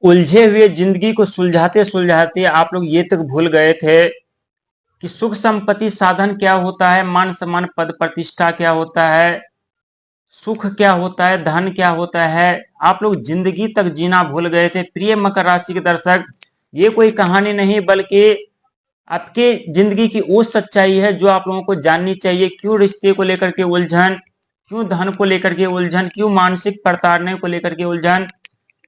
उलझे हुए जिंदगी को सुलझाते सुलझाते आप लोग ये तक भूल गए थे कि सुख संपत्ति साधन क्या होता है, मान सम्मान पद प्रतिष्ठा क्या होता है, सुख क्या होता है, धन क्या होता है। आप लोग जिंदगी तक जीना भूल गए थे। प्रिय मकर राशि के दर्शक, ये कोई कहानी नहीं बल्कि आपके जिंदगी की वो सच्चाई है जो आप लोगों को जाननी चाहिए। क्यों रिश्ते को लेकर के उलझन, क्यों धन को लेकर के उलझन, क्यों मानसिक प्रताड़ने को लेकर के उलझन,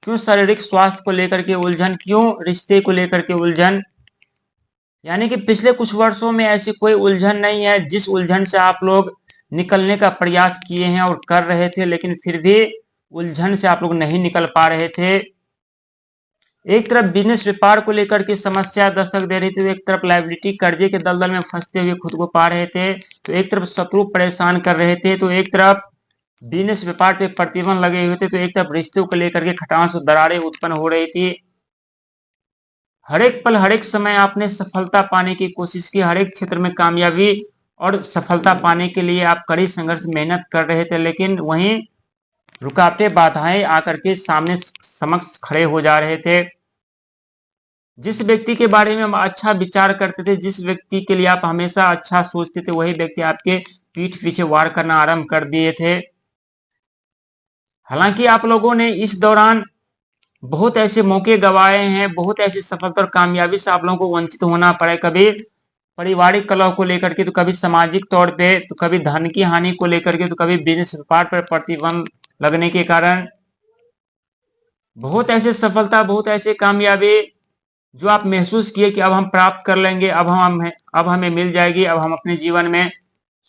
क्यों शारीरिक स्वास्थ्य को लेकर के उलझन, क्यों रिश्ते को लेकर के उलझन। यानी कि पिछले कुछ वर्षों में ऐसी कोई उलझन नहीं है जिस उलझन से आप लोग निकलने का प्रयास किए हैं और कर रहे थे, लेकिन फिर भी उलझन से आप लोग नहीं निकल पा रहे थे। एक तरफ बिजनेस व्यापार को लेकर के समस्या दस्तक दे रही थी, एक तरफ लायबिलिटी कर्जे के दलदल में फंसते हुए खुद को पा रहे थे, तो एक तरफ शत्रु परेशान कर रहे थे, तो एक तरफ बिजनेस व्यापार पे प्रतिबंध लगे हुए थे, तो एक तरफ रिश्तों को लेकर के खटास और दरारें उत्पन्न हो रही थी। हर एक पल हर एक समय आपने सफलता पाने की कोशिश की, हर एक क्षेत्र में कामयाबी और सफलता पाने के लिए आप कड़ी संघर्ष मेहनत कर रहे थे, लेकिन वहीं रुकावटें बाधाएं आकर के सामने समक्ष खड़े हो जा रहे थे। जिस व्यक्ति के बारे में हम अच्छा विचार करते थे, जिस व्यक्ति के लिए आप हमेशा अच्छा सोचते थे, वही व्यक्ति आपके पीठ पीछे वार करना आरंभ कर दिए थे। हालांकि आप लोगों ने इस दौरान बहुत ऐसे मौके गंवाए हैं, बहुत ऐसी सफलता और कामयाबी से आप लोगों को वंचित होना पड़े। कभी पारिवारिक कलह को लेकर के, तो कभी सामाजिक तौर पे, तो कभी धन की हानि को लेकर के, तो कभी बिजनेस व्यापार पर प्रतिबंध लगने के कारण। बहुत ऐसे सफलता, बहुत ऐसे कामयाबी जो आप महसूस किए कि अब हम प्राप्त कर लेंगे, अब हमें मिल जाएगी, अब हम अपने जीवन में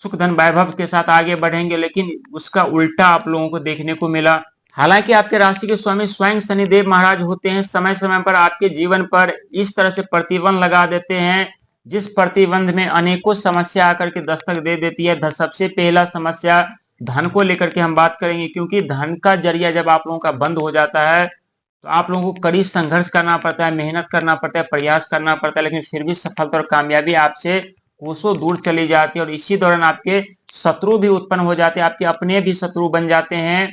सुख धन वैभव के साथ आगे बढ़ेंगे, लेकिन उसका उल्टा आप लोगों को देखने को मिला। हालांकि आपके राशि के स्वामी स्वयं शनिदेव महाराज होते हैं, समय समय पर आपके जीवन पर इस तरह से प्रतिबंध लगा देते हैं जिस प्रतिबंध में अनेकों समस्या आकर के दस्तक दे देती है। सबसे पहला समस्या धन को लेकर के हम बात करेंगे, क्योंकि धन का जरिया जब आप लोगों का बंद हो जाता है तो आप लोगों को कड़ी संघर्ष करना पड़ता है, मेहनत करना पड़ता है, प्रयास करना पड़ता है, लेकिन फिर भी सफलता और कामयाबी आपसे कोसों दूर चली जाती है। और इसी दौरान आपके शत्रु भी उत्पन्न हो जाते हैं, आपके अपने भी शत्रु बन जाते हैं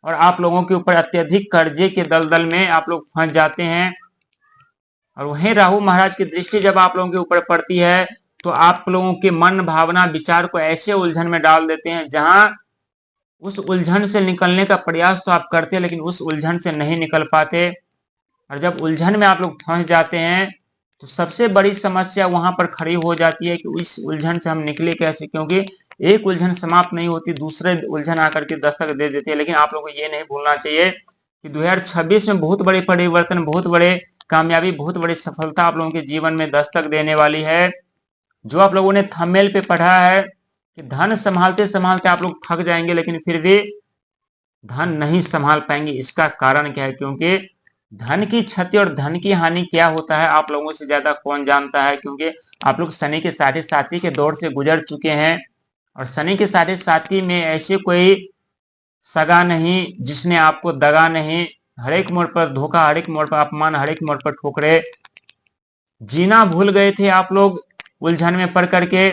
और आप लोगों के ऊपर अत्यधिक कर्जे के दलदल में आप लोग फंस जाते हैं। और वहीं राहु महाराज की दृष्टि जब आप लोगों के ऊपर पड़ती है तो आप लोगों के मन भावना विचार को ऐसे उलझन में डाल देते हैं जहां उस उलझन से निकलने का प्रयास तो आप करते हैं, लेकिन उस उलझन से नहीं निकल पाते। और जब उलझन में आप लोग फंस जाते हैं तो सबसे बड़ी समस्या वहां पर खड़ी हो जाती है कि इस उलझन से हम निकले कैसे, क्योंकि एक उलझन समाप्त नहीं होती, दूसरे उलझन आकर के दस्तक दे देती है। लेकिन आप लोगों को ये नहीं भूलना चाहिए कि 2026 में बहुत बड़े परिवर्तन, बहुत बड़े कामयाबी, बहुत बड़ी सफलता आप लोगों के जीवन में दस्तक देने वाली है। जो आप लोगों ने थंबनेल पे पढ़ा है कि धन संभालते संभालते आप लोग थक जाएंगे, लेकिन फिर भी धन नहीं संभाल पाएंगे। इसका कारण क्या है? क्योंकि धन की क्षति और धन की हानि क्या होता है आप लोगों से ज्यादा कौन जानता है, क्योंकि आप लोग शनि के साढ़े साथी के दौर से गुजर चुके हैं। और शनि के साढ़े साथी में ऐसे कोई सगा नहीं जिसने आपको दगा नहीं। हर एक मोड़ पर धोखा, हर एक मोड़ पर अपमान, हर एक मोड़ पर ठोकरे। जीना भूल गए थे आप लोग उलझन में पड़ करके।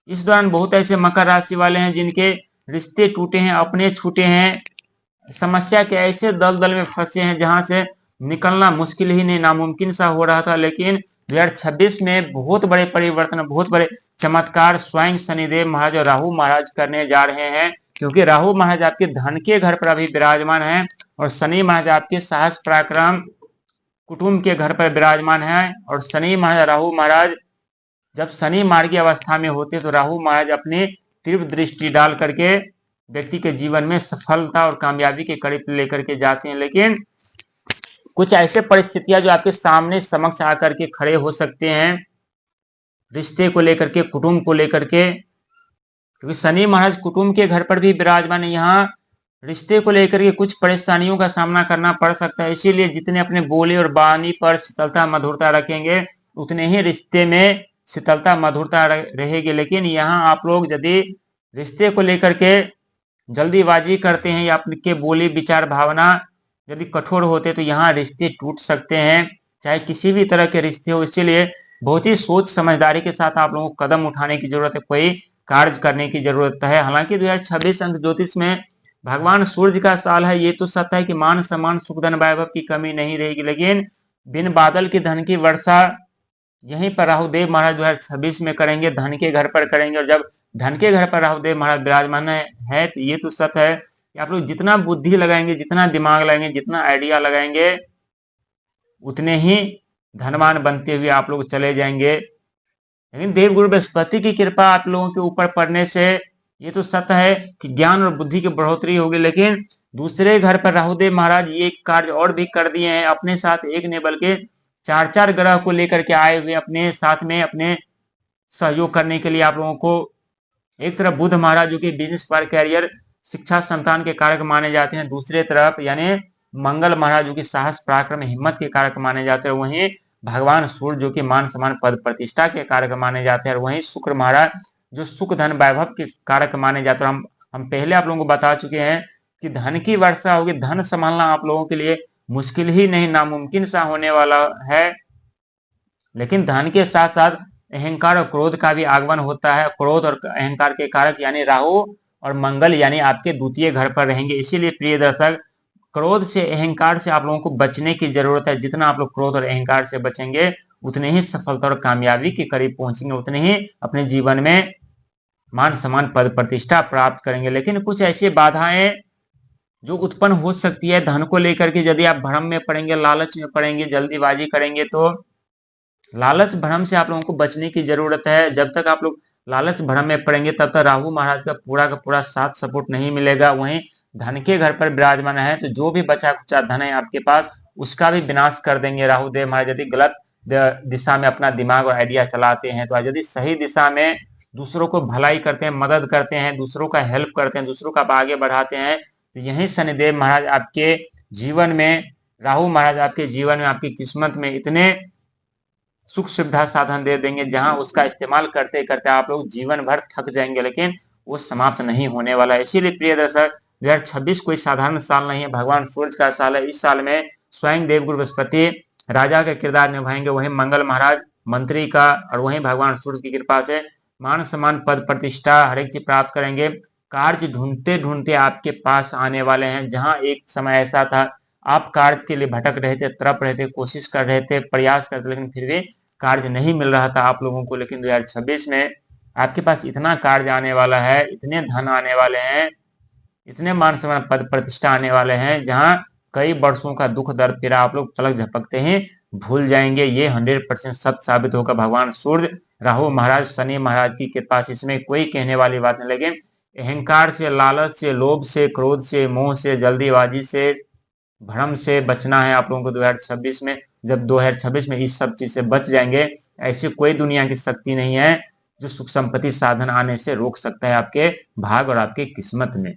इस दौरान बहुत ऐसे मकर राशि वाले हैं जिनके रिश्ते टूटे हैं, अपने छूटे हैं, समस्या के ऐसे दलदल में फंसे हैं जहां से निकलना मुश्किल ही नहीं, नामुमकिन सा हो रहा था। लेकिन 2026 में बहुत बड़े परिवर्तन, बहुत बड़े चमत्कार स्वयं शनिदेव महाराज और राहु महाराज करने जा रहे हैं, क्योंकि राहु महाराज आपके धन के घर पर अभी विराजमान है और शनि महाराज आपके साहस पराक्रम कुटुंब के घर पर विराजमान है। और शनि महाराज, राहु महाराज जब शनि मार्गी अवस्था में होते तो राहु महाराज अपनी तीव्र दृष्टि डाल करके व्यक्ति के जीवन में सफलता और कामयाबी के करीब लेकर के जाते हैं। लेकिन कुछ ऐसे परिस्थितियां जो आपके सामने समक्ष आकर के खड़े हो सकते हैं रिश्ते को लेकर के, कुटुंब को लेकर के, क्योंकि शनि महाराज कुटुंब के घर पर भी विराजमान है। यहाँ रिश्ते को लेकर के कुछ परेशानियों का सामना करना पड़ सकता है। इसीलिए जितने अपने बोली और वाणी पर शीतलता मधुरता रखेंगे उतने ही रिश्ते में शीतलता मधुरता रहेगी। लेकिन यहाँ आप लोग यदि रिश्ते को लेकर के जल्दीबाजी करते हैं या आपके बोली विचार भावना यदि कठोर होते तो यहाँ रिश्ते टूट सकते हैं, चाहे किसी भी तरह के रिश्ते हो। इसीलिए बहुत ही सोच समझदारी के साथ आप लोगों को कदम उठाने की जरूरत है, कोई कार्य करने की जरूरत है। हालांकि 2026 अंक ज्योतिष में भगवान सूर्य का साल है, ये तो सत्य है कि मान सम्मान सुख धन वैभव की कमी नहीं रहेगी, लेकिन बिन बादल की धन की वर्षा यहीं पर राहुदेव महाराज 2026 में करेंगे, धन के घर पर करेंगे। और जब धन के घर पर राहुदेव महाराज विराजमान है तो ये तो सत्य है कि आप लोग जितना बुद्धि लगाएंगे, जितना दिमाग लगाएंगे, जितना आइडिया लगाएंगे, उतने ही धनवान बनते हुए आप लोग चले जाएंगे। लेकिन देवगुरु बृहस्पति की कृपा आप लोगों के ऊपर पड़ने से ये तो सत्य है कि ज्ञान और बुद्धि की बढ़ोतरी होगी, लेकिन दूसरे घर पर राहुदेव महाराज ये कार्य और भी कर दिए हैं। अपने साथ एक ने बल्कि 4-4 ग्रह को लेकर के आए हुए अपने साथ में अपने सहयोग करने के लिए आप लोगों को। एक तरफ बुध महाराज जो कि बिजनेस पर कैरियर शिक्षा संतान के कारक माने जाते हैं, दूसरे तरफ यानी मंगल महाराज जो कि साहस पराक्रम हिम्मत के कारक माने जाते हैं, वहीं भगवान सूर्य जो कि मान सम्मान पद प्रतिष्ठा के कारक माने जाते हैं, और वहीं शुक्र महाराज जो सुख धन वैभव के कारक माने जाते हैं। हम पहले आप लोगों को बता चुके हैं कि धन की वर्षा होगी, धन संभालना आप लोगों के लिए मुश्किल ही नहीं नामुमकिन सा होने वाला है। लेकिन धन के साथ साथ अहंकार और क्रोध का भी आगमन होता है। क्रोध और अहंकार के कारक यानी राहु और मंगल यानी आपके द्वितीय घर पर रहेंगे। इसीलिए प्रिय दर्शक, क्रोध से अहंकार से आप लोगों को बचने की जरूरत है। जितना आप लोग क्रोध और अहंकार से बचेंगे उतने ही सफलता और कामयाबी के करीब पहुंचेंगे, उतने ही अपने जीवन में मान सम्मान पद प्रतिष्ठा प्राप्त करेंगे। लेकिन कुछ ऐसी बाधाएं जो उत्पन्न हो सकती है धन को लेकर के, यदि आप भ्रम में पड़ेंगे, लालच में पड़ेंगे, जल्दीबाजी करेंगे, तो लालच भ्रम से आप लोगों को बचने की जरूरत है। जब तक आप लोग लालच भ्रम में पड़ेंगे तब तक राहु महाराज का पूरा साथ सपोर्ट नहीं मिलेगा। वहीं धन के घर पर विराजमान है तो जो भी बचा खुचा धन है आपके पास उसका भी विनाश कर देंगे राहुदेव महाराज, यदि गलत दिशा में अपना दिमाग और आइडिया चलाते हैं। तो यदि सही दिशा में दूसरों को भलाई करते हैं, मदद करते हैं, दूसरों का हेल्प करते हैं, दूसरों का आगे बढ़ाते हैं, तो यही शनिदेव महाराज आपके जीवन में, राहु महाराज आपके जीवन में, आपकी किस्मत में इतने सुख सुविधा साधन दे देंगे जहां उसका इस्तेमाल करते करते आप लोग जीवन भर थक जाएंगे, लेकिन वो समाप्त नहीं होने वाला है। इसीलिए प्रिय दर्शक, 2026 कोई साधारण साल नहीं है, भगवान सूर्य का साल है। इस साल में स्वयं देवगुरु बृहस्पति राजा का किरदार निभाएंगे, वहीं मंगल महाराज मंत्री का, और वहीं भगवान सूर्य की कृपा से मान सम्मान पद प्रतिष्ठा हर एक चीज प्राप्त करेंगे। कार्य ढूंढते ढूंढते आपके पास आने वाले हैं। जहां एक समय ऐसा था आप कार्य के लिए भटक रहे थे, तड़प रहे थे, कोशिश कर रहे थे, प्रयास करते, लेकिन फिर भी कार्य नहीं मिल रहा था आप लोगों को, लेकिन 2026 में आपके पास इतना कार्य आने वाला है, इतने धन आने वाले हैं, इतने मान सम्मान पद प्रतिष्ठा आने वाले हैं, जहां कई वर्षों का दुख दर्द पीड़ा आप लोग पलक झपकते ही भूल जाएंगे। ये 100% सत्य साबित होगा। भगवान सूर्य, राहु महाराज, शनि महाराज की कृपा से, इसमें कोई कहने वाली बात नहीं। लेकिन अहंकार से, लालच से, लोभ से, क्रोध से, मोह से, जल्दीबाजी से, भ्रम से बचना है आप लोगों को 2026 में। जब 2026 में इस सब चीज से बच जाएंगे, ऐसी कोई दुनिया की शक्ति नहीं है जो सुख संपत्ति साधन आने से रोक सकता है आपके भाग और आपकी किस्मत में।